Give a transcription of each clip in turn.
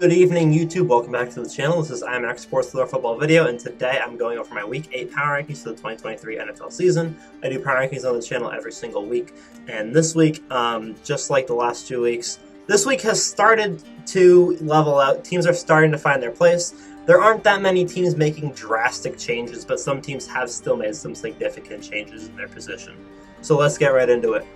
Good evening, YouTube. Welcome back to the channel. This is IMAX Sports with our football video, and today I'm going over my Week 8 power rankings for the 2023 NFL season. I do power rankings on the channel every single week, and this week, just like the last 2 weeks, this week has started to level out. Teams are starting to find their place. There aren't that many teams making drastic changes, but some teams have still made some significant changes in their position. So let's get right into it.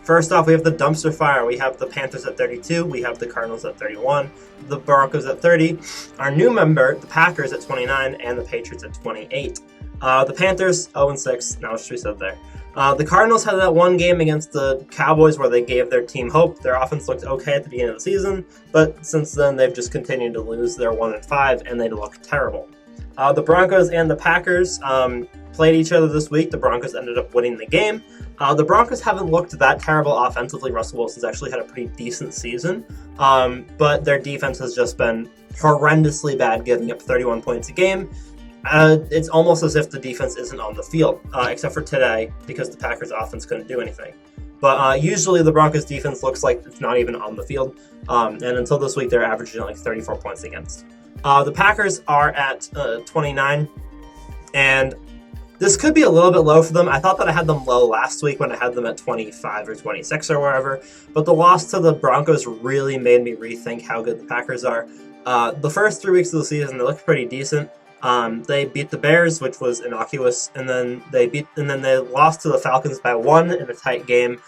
First off, we have the dumpster fire. We have the Panthers at 32. We have the Cardinals at 31. The Broncos at 30. Our new member, the Packers, at 29. And the Patriots at 28. The Panthers, 0-6. Now, what should we said there? The Cardinals had that one game against the Cowboys where they gave their team hope. Their offense looked okay at the beginning of the season, but since then, they've just continued to lose. They're 1-5, and they look terrible. The Broncos and the Packers played each other this week. The Broncos ended up winning the game. The Broncos haven't looked that terrible offensively. Russell Wilson's actually had a pretty decent season, but their defense has just been horrendously bad, giving up 31 points a game. It's almost as if the defense isn't on the field, except for today, because the Packers' offense couldn't do anything. But usually the Broncos' defense looks like it's not even on the field, and until this week, they're averaging like 34 points against. The Packers are at 29, and this could be a little bit low for them. I thought that I had them low last week when I had them at 25 or 26 or wherever, but the loss to the Broncos really made me rethink how good the Packers are. The first 3 weeks of the season, they looked pretty decent. They beat the Bears, which was innocuous, and then they lost to the Falcons by 1 in a tight game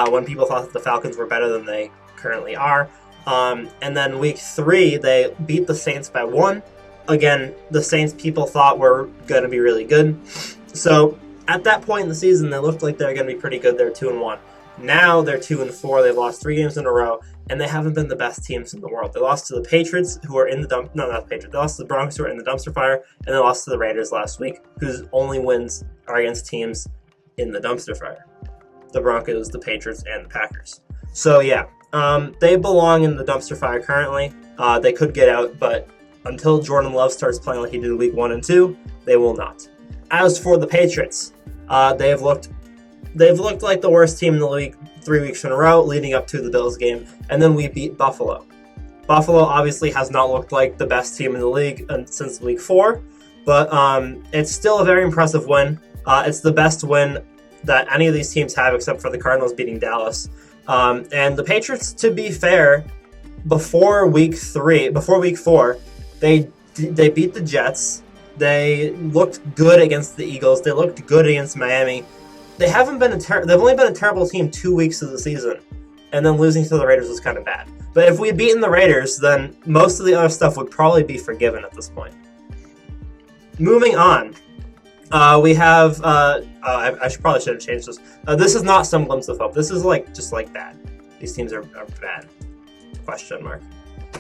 when people thought that the Falcons were better than they currently are. And then week 3, they beat the Saints by 1. Again, the Saints people thought were going to be really good. So at that point in the season, they looked like they were going to be pretty good. They're 2-1. Now they're 2-4. They've lost 3 games in a row, and they haven't been the best teams in the world. They lost to the Patriots, who are in the not the Patriots. They lost to the Broncos, who are in the dumpster fire, and they lost to the Raiders last week, whose only wins are against teams in the dumpster fire: the Broncos, the Patriots, and the Packers. So yeah, they belong in the dumpster fire currently. They could get out, but until Jordan Love starts playing like he did in week 1 and 2, they will not. As for the Patriots, they've looked like the worst team in the league 3 weeks in a row, leading up to the Bills game, and then we beat Buffalo. Buffalo obviously has not looked like the best team in the league since week 4, but it's still a very impressive win. It's the best win that any of these teams have, except for the Cardinals beating Dallas. And the Patriots, to be fair, before week 4, they beat the Jets. They looked good against the Eagles. They looked good against Miami. They've only been a terrible team 2 weeks of the season, and then losing to the Raiders was kind of bad. But if we had beaten the Raiders, then most of the other stuff would probably be forgiven at this point. Moving on, we have. I should have changed this. This is not some glimpse of hope. This is just bad. These teams are bad. Question mark.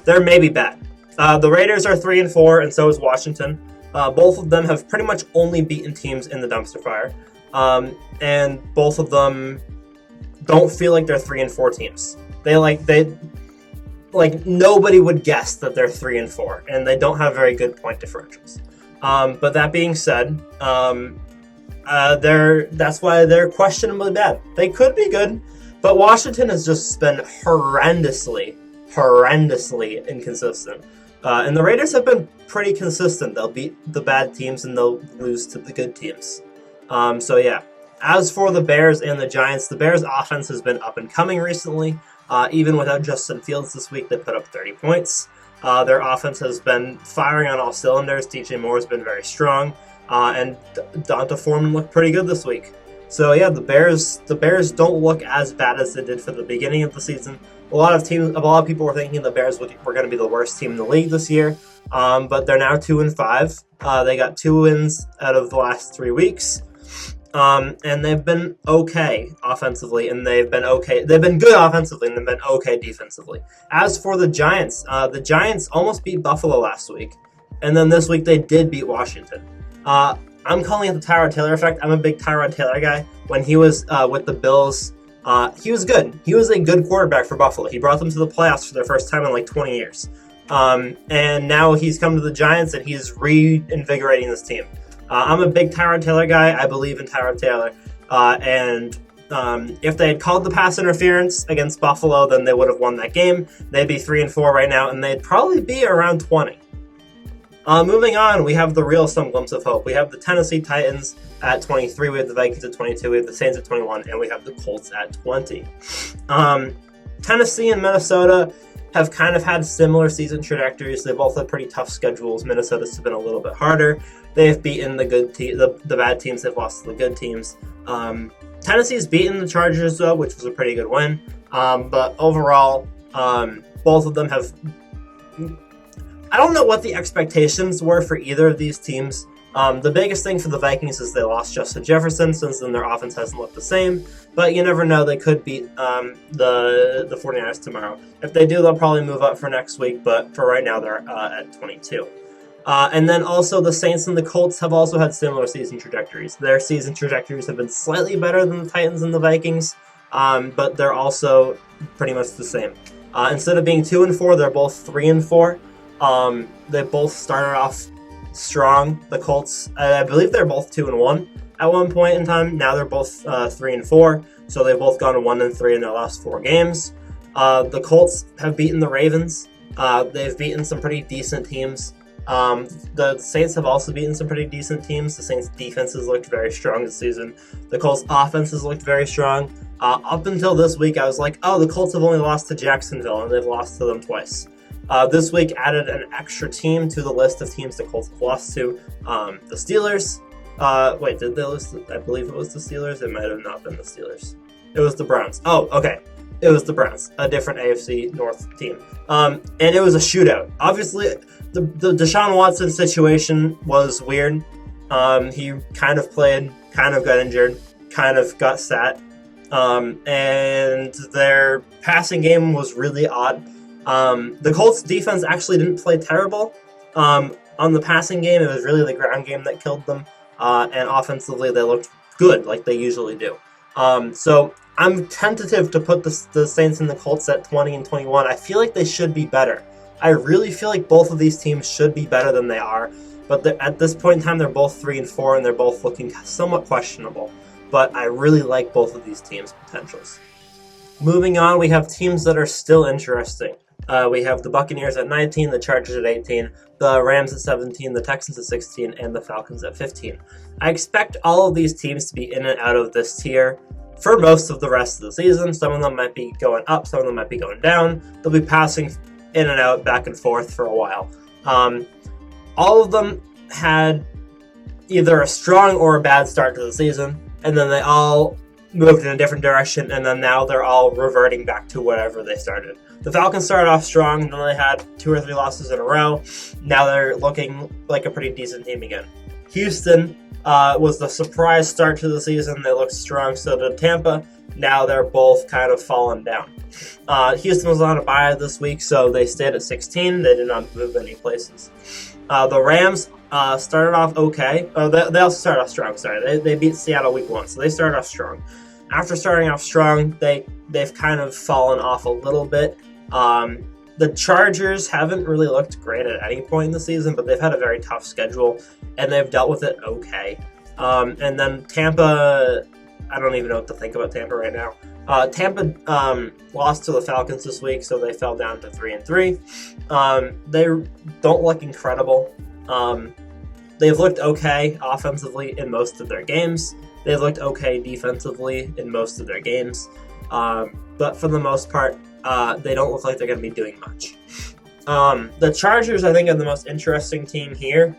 They're maybe bad. The Raiders are 3-4, and so is Washington. Both of them have pretty much only beaten teams in the dumpster fire, and both of them don't feel like they're 3-4 teams. They nobody would guess that they're 3-4, and they don't have very good point differentials. But that being said, that's why they're questionably bad. They could be good, but Washington has just been horrendously inconsistent. And the Raiders have been pretty consistent. They'll beat the bad teams and they'll lose to the good teams. So yeah. As for the Bears and the Giants, the Bears' offense has been up and coming recently. Even without Justin Fields this week, they put up 30 points. Their offense has been firing on all cylinders. DJ Moore has been very strong. And Donta Foreman looked pretty good this week. So yeah, the Bears don't look as bad as they did for the beginning of the season. A lot of people were thinking the Bears were going to be the worst team in the league this year, but they're now 2-5. They got 2 wins out of the last 3 weeks, and they've been okay offensively, and they've been okay. They've been good offensively, and they've been okay defensively. As for the Giants almost beat Buffalo last week, and then this week they did beat Washington. I'm calling it the Tyrod Taylor effect. I'm a big Tyrod Taylor guy. When he was with the Bills, he was good. He was a good quarterback for Buffalo. He brought them to the playoffs for their first time in 20 years. And now he's come to the Giants, and he's reinvigorating this team. I'm a big Tyrod Taylor guy. I believe in Tyrod Taylor. And If they had called the pass interference against Buffalo, then they would have won that game. They'd be 3-4 right now, and they'd probably be around 20. Moving on, we have the real some glimpse of hope. We have the Tennessee Titans at 23, we have the Vikings at 22, we have the Saints at 21, and we have the Colts at 20. Tennessee and Minnesota have kind of had similar season trajectories. They both had pretty tough schedules. Minnesota's been a little bit harder. They've beaten the bad teams. They've lost to the good teams. Tennessee's beaten the Chargers, though, which was a pretty good win. But overall, both of them have... I don't know what the expectations were for either of these teams. The biggest thing for the Vikings is they lost Justin Jefferson. Since then, their offense hasn't looked the same. But you never know. They could beat the 49ers tomorrow. If they do, they'll probably move up for next week. But for right now, they're at 22. And then also the Saints and the Colts have also had similar season trajectories. Their season trajectories have been slightly better than the Titans and the Vikings. But they're also pretty much the same. Instead of being 2-4, they're both 3-4. They both started off strong. The Colts, I believe they're both 2-1 at one point in time. Now they're both 3-4, so they've both gone 1-3 in their last 4 games. The Colts have beaten the Ravens. They've beaten some pretty decent teams. The Saints have also beaten some pretty decent teams. The Saints' defenses looked very strong this season. The Colts' offenses looked very strong. Up until this week, I was like, oh, the Colts have only lost to Jacksonville, and they've lost to them twice. This week added an extra team to the list of teams the Colts have lost to. The Steelers. Wait, did they lose? I believe it was the Steelers. It might have not been the Steelers. It was the Browns. Oh, okay. It was the Browns, a different AFC North team. And it was a shootout. Obviously, the Deshaun Watson situation was weird. He kind of played, kind of got injured, kind of got sat. And their passing game was really odd. The Colts defense actually didn't play terrible. On the passing game, it was really the ground game that killed them. And offensively, they looked good, like they usually do. So I'm tentative to put the Saints and the Colts at 20 and 21. I feel like they should be better. I really feel like both of these teams should be better than they are. But at this point in time, they're both 3-4, and they're both looking somewhat questionable. But I really like both of these teams' potentials. Moving on, we have teams that are still interesting. We have the Buccaneers at 19, the Chargers at 18, the Rams at 17, the Texans at 16, and the Falcons at 15. I expect all of these teams to be in and out of this tier for most of the rest of the season. Some of them might be going up, some of them might be going down. They'll be passing in and out, back and forth for a while. All of them had either a strong or a bad start to the season, and then they all moved in a different direction, and then now they're all reverting back to whatever they started. The Falcons started off strong, and then they had 2 or 3 losses in a row. Now they're looking like a pretty decent team again. Houston was the surprise start to the season. They looked strong, so did Tampa. Now they're both kind of fallen down. Houston was on a bye this week, so they stayed at 16. They did not move any places. The Rams started off okay. They also started off strong, sorry. They beat Seattle week 1, so they started off strong. After starting off strong, they've kind of fallen off a little bit. The Chargers haven't really looked great at any point in the season, but they've had a very tough schedule, and they've dealt with it okay. And then Tampa, I don't even know what to think about Tampa right now. Tampa lost to the Falcons this week, so they fell down to 3-3. They don't look incredible. They've looked okay offensively in most of their games. They've looked okay defensively in most of their games. But for the most part, they don't look like they're going to be doing much. The Chargers, I think, are the most interesting team here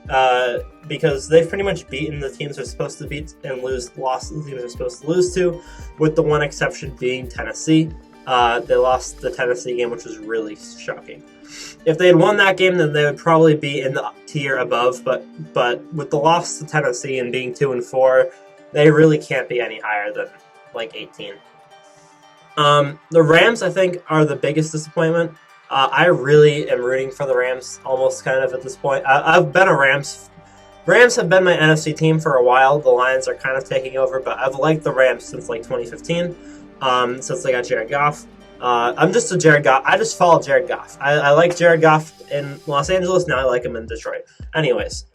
because they've pretty much beaten the teams they're supposed to beat and lost the teams they're supposed to lose to, with the one exception being Tennessee. They lost the Tennessee game, which was really shocking. If they had won that game, then they would probably be in the tier above, but with the loss to Tennessee and being 2-4, they really can't be any higher than like 18. The Rams, I think, are the biggest disappointment. I really am rooting for the Rams almost kind of at this point. I've been a Rams have been my NFC team for a while. The Lions are kind of taking over, but I've liked the Rams since like 2015, since they got Jared Goff. I'm just a Jared Goff. I just follow Jared Goff. I like Jared Goff in Los Angeles. Now I like him in Detroit. Anyways,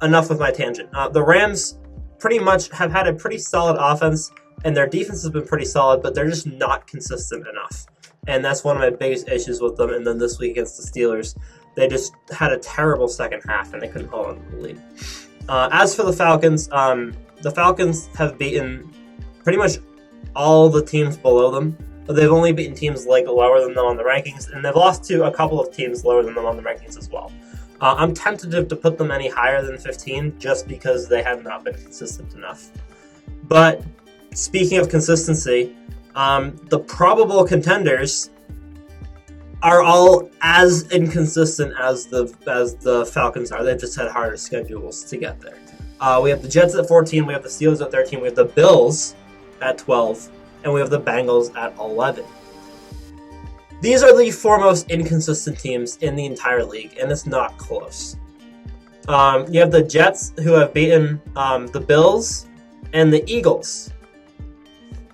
enough with my tangent. The Rams pretty much have had a pretty solid offense. and their defense has been pretty solid, but they're just not consistent enough. And that's one of my biggest issues with them. And then this week against the Steelers, they just had a terrible second half, and they couldn't hold on to the lead. As for the Falcons have beaten pretty much all the teams below them. They've only beaten teams like lower than them on the rankings, and they've lost to a couple of teams lower than them on the rankings as well. I'm tentative to put them any higher than 15 just because they have not been consistent enough. But speaking of consistency, the probable contenders are all as inconsistent as the Falcons are. They've just had harder schedules to get there. We have the Jets at 14, we have the Steelers at 13, we have the Bills at 12, and we have the Bengals at 11. These are the four most inconsistent teams in the entire league, and it's not close. You have the Jets, who have beaten the Bills and the Eagles,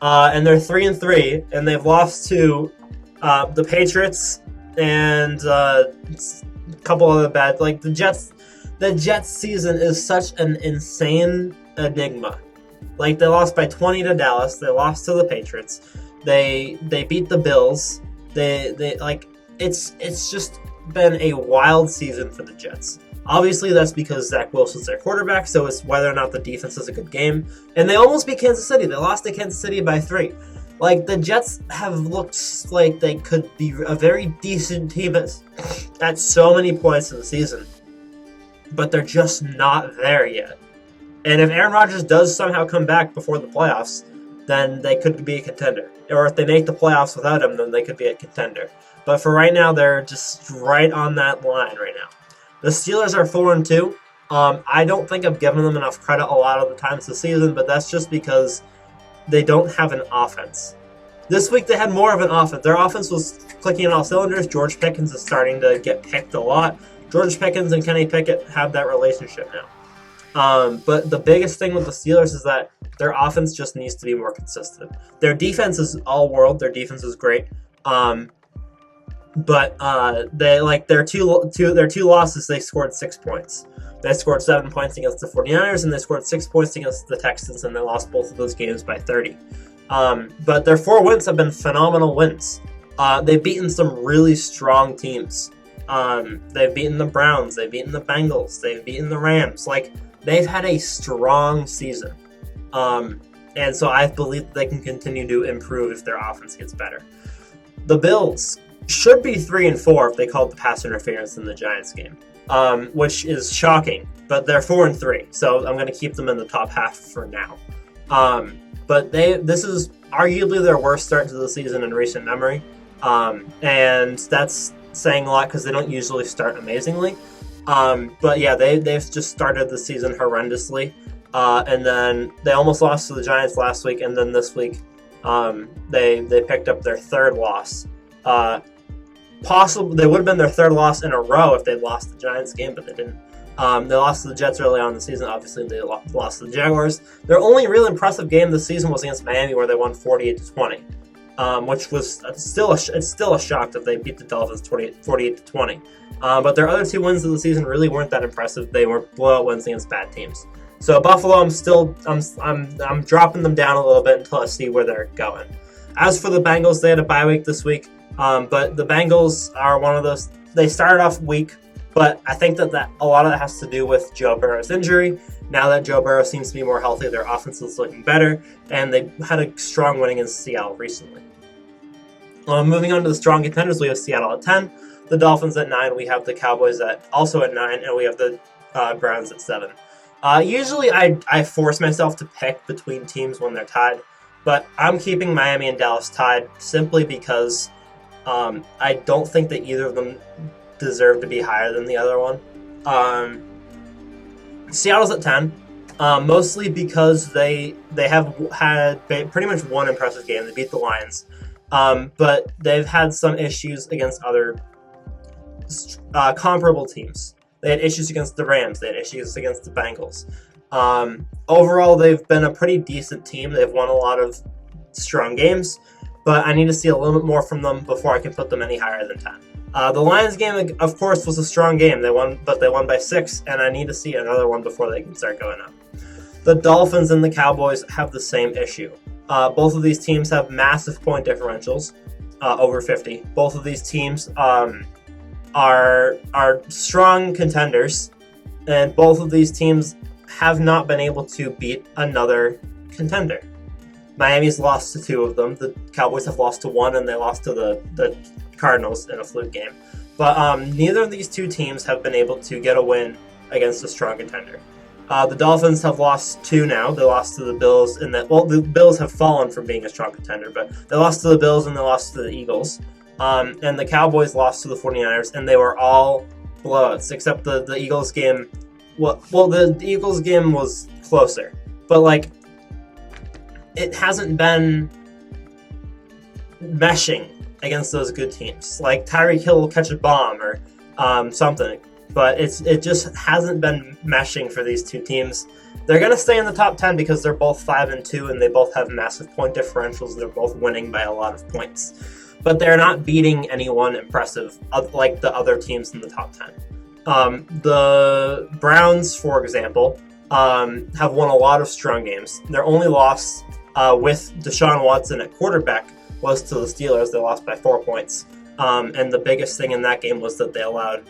and they're 3-3, and they've lost to the Patriots and a couple other bad. Like the Jets season is such an insane enigma. Like they lost by 20 to Dallas, they lost to the Patriots, they beat the Bills. They like it's just been a wild season for the Jets. Obviously, that's because Zach Wilson's their quarterback, so it's whether or not the defense is a good game. And they almost beat Kansas City. They lost to Kansas City by 3. Like, the Jets have looked like they could be a very decent team at so many points in the season. But they're just not there yet. And if Aaron Rodgers does somehow come back before the playoffs, then they could be a contender. Or if they make the playoffs without him, then they could be a contender. But for right now, they're just right on that line right now. The Steelers are 4-2. I don't think I've given them enough credit a lot of the times this season, but that's just because they don't have an offense. This week they had more of an offense. Their offense was clicking on all cylinders. George Pickens is starting to get picked a lot. George Pickens and Kenny Pickett have that relationship now. But the biggest thing with the Steelers is that their offense just needs to be more consistent. Their defense is all world. Their defense is great. But they like their two losses, they scored 6 points. They scored 7 points against the 49ers, and they scored 6 points against the Texans, and they lost both of those games by 30. But their 4 wins have been phenomenal wins. They've beaten some really strong teams. They've beaten the Browns, they've beaten the Bengals, they've beaten the Rams. Like, they've had a strong season. And so I believe they can continue to improve if their offense gets better. The Bills should be 3-4 if they called the pass interference in the Giants game, which is shocking. But they're 4-3, so I'm going to keep them in the top half for now. But this is arguably their worst start to the season in recent memory, and that's saying a lot because they don't usually start amazingly. But yeah, they've just started the season horrendously, and then they almost lost to the Giants last week, and then this week they picked up their 3rd loss. Possibly they would have been their 3rd loss in a row if they'd lost the Giants game, but they didn't. They lost to the Jets early on in the season. Obviously, they lost to the Jaguars. Their only real impressive game this season was against Miami, where they won 48-20, which was still a shock that they beat the Dolphins 48-20. But their other 2 wins of the season really weren't that impressive. They were blowout wins against bad teams. So Buffalo, I'm dropping them down a little bit until I see where they're going. As for the Bengals, they had a bye week this week. But the Bengals are one of those. They started off weak, but I think that a lot of that has to do with Joe Burrow's injury. Now that Joe Burrow seems to be more healthy, their offense is looking better, and they had a strong win against Seattle recently. Moving on to the strong contenders, we have Seattle at 10, the Dolphins at 9, we have the Cowboys also at 9, and we have the Browns at 7. Usually I force myself to pick between teams when they're tied, but I'm keeping Miami and Dallas tied simply because I don't think that either of them deserve to be higher than the other one. Seattle's at 10, mostly because they have had pretty much one impressive game. They beat the Lions, but they've had some issues against other comparable teams. They had issues against the Rams. They had issues against the Bengals. Overall, they've been a pretty decent team. They've won a lot of strong games, but I need to see a little bit more from them before I can put them any higher than 10. The Lions game, of course, was a strong game. They won by 6, and I need to see another one before they can start going up. The Dolphins and the Cowboys have the same issue. Both of these teams have massive point differentials, over 50. Both of these teams are strong contenders, and both of these teams have not been able to beat another contender. Miami's lost to 2 of them. The Cowboys have lost to 1, and they lost to the Cardinals in a fluke game. But neither of these 2 teams have been able to get a win against a strong contender. The Dolphins have lost 2 now. They lost to the Bills, the Bills have fallen from being a strong contender, but they lost to the Bills and they lost to the Eagles. And the Cowboys lost to the 49ers, and they were all blowouts, except the Eagles game. Well, the Eagles game was closer, but it hasn't been meshing against those good teams. Like Tyreek Hill will catch a bomb or something, but it just hasn't been meshing for these 2 teams. They're going to stay in the top 10 because they're both 5-2 and they both have massive point differentials. They're both winning by a lot of points, but they're not beating anyone impressive like the other teams in the top 10. The Browns, for example, have won a lot of strong games. Their only loss with Deshaun Watson at quarterback was to the Steelers. They lost by 4 points. And the biggest thing in that game was that they allowed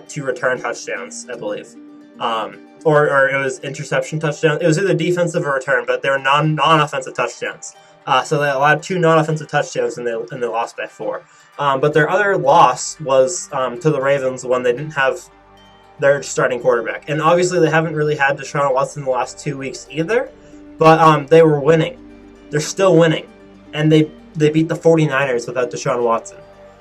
2 return touchdowns, I believe. Or it was interception touchdowns. It was either defensive or return, but they were non-offensive touchdowns. So they allowed 2 non-offensive touchdowns, and they lost by 4. But their other loss was to the Ravens when they didn't have their starting quarterback. And obviously they haven't really had Deshaun Watson the last 2 weeks either, but they were winning. They're still winning. And they beat the 49ers without Deshaun Watson.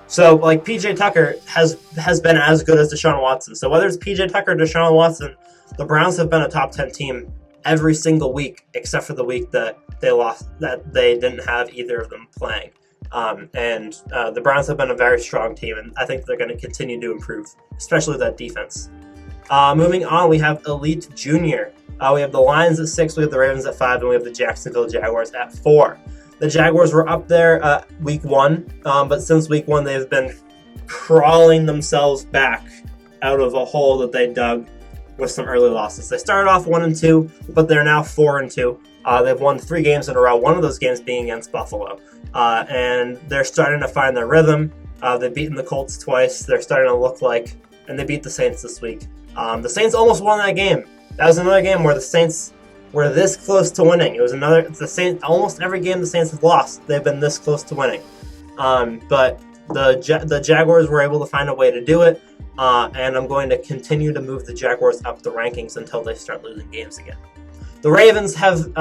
So, P.J. Tucker has been as good as Deshaun Watson. So whether it's P.J. Tucker or Deshaun Watson, the Browns have been a top 10 team every single week, except for the week that they lost, that they didn't have either of them playing. The Browns have been a very strong team, and I think they're going to continue to improve, especially that defense. Moving on, we have Elite Junior. We have the Lions at 6, we have the Ravens at 5, and we have the Jacksonville Jaguars at 4. The Jaguars were up there week 1, but since week 1, they've been crawling themselves back out of a hole that they dug with some early losses. They started off 1-2, but they're now 4-2. They've won 3 games in a row, one of those games being against Buffalo. And they're starting to find their rhythm. They've beaten the Colts twice. They're starting to look like, and they beat the Saints this week. The Saints almost won that game. That was another game where the Saints were this close to winning. Almost every game the Saints have lost, they've been this close to winning. But the Jaguars were able to find a way to do it, and I'm going to continue to move the Jaguars up the rankings until they start losing games again. The Ravens have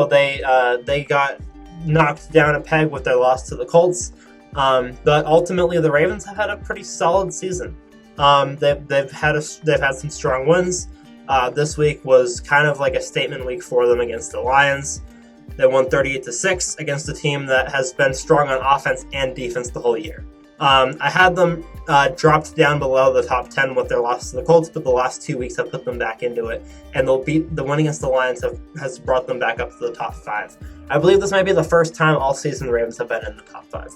they got knocked down a peg with their loss to the Colts, but ultimately the Ravens have had a pretty solid season. They've had some strong wins. This week was kind of like a statement week for them against the Lions. They won 38-6 against a team that has been strong on offense and defense the whole year. I had them dropped down below the top 10 with their loss to the Colts, but the last 2 weeks have put them back into it, and the win against the Lions has brought them back up to the top 5. I believe this might be the first time all season the Ravens have been in the top 5.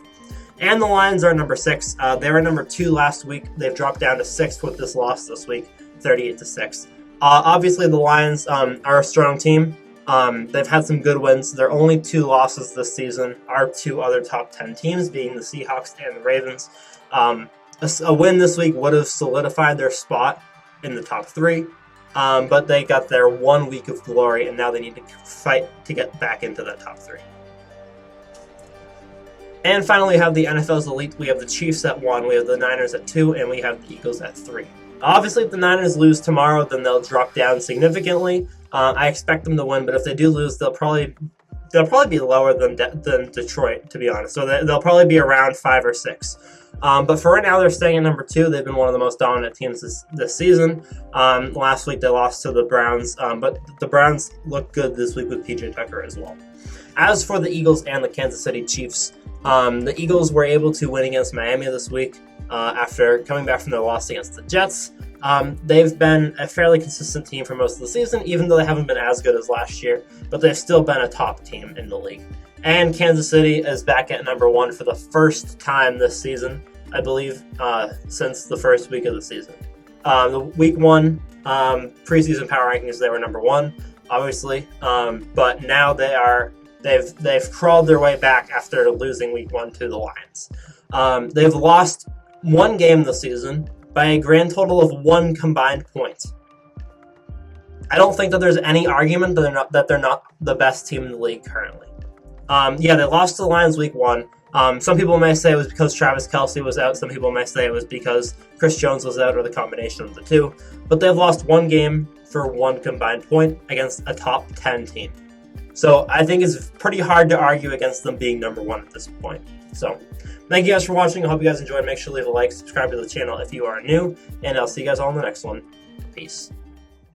And the Lions are number 6. They were number 2 last week. They've dropped down to 6th with this loss this week, 38-6. Obviously, the Lions are a strong team. They've had some good wins. Their only 2 losses this season are to other top 10 teams, being the Seahawks and the Ravens. A win this week would have solidified their spot in the top 3, but they got their 1 week of glory, and now they need to fight to get back into that top 3. And finally, we have the NFL's Elite. We have the Chiefs at 1, we have the Niners at 2, and we have the Eagles at 3. Obviously, if the Niners lose tomorrow, then they'll drop down significantly. I expect them to win, but if they do lose, they'll probably be lower than Detroit, to be honest. So they'll probably be around 5 or 6. But for right now, they're staying at number 2. They've been one of the most dominant teams this season. Last week, they lost to the Browns, but the Browns look good this week with P.J. Tucker as well. As for the Eagles and the Kansas City Chiefs, the Eagles were able to win against Miami this week after coming back from their loss against the Jets. They've been a fairly consistent team for most of the season, even though they haven't been as good as last year, but they've still been a top team in the league. And Kansas City is back at number 1 for the first time this season, I believe, since the first week of the season. The week 1 preseason power rankings, they were number 1, obviously, but now they're They've crawled their way back after losing week 1 to the Lions. They've lost one game this season by a grand total of 1 combined point. I don't think that there's any argument that they're not the best team in the league currently. Yeah, they lost to the Lions week 1. Some people may say it was because Travis Kelce was out. Some people may say it was because Chris Jones was out, or the combination of the two. But they've lost one game for 1 combined point against a top 10 team. So I think it's pretty hard to argue against them being number 1 at this point. So thank you guys for watching. I hope you guys enjoyed. Make sure to leave a like, subscribe to the channel if you are new, and I'll see you guys all in the next one. Peace.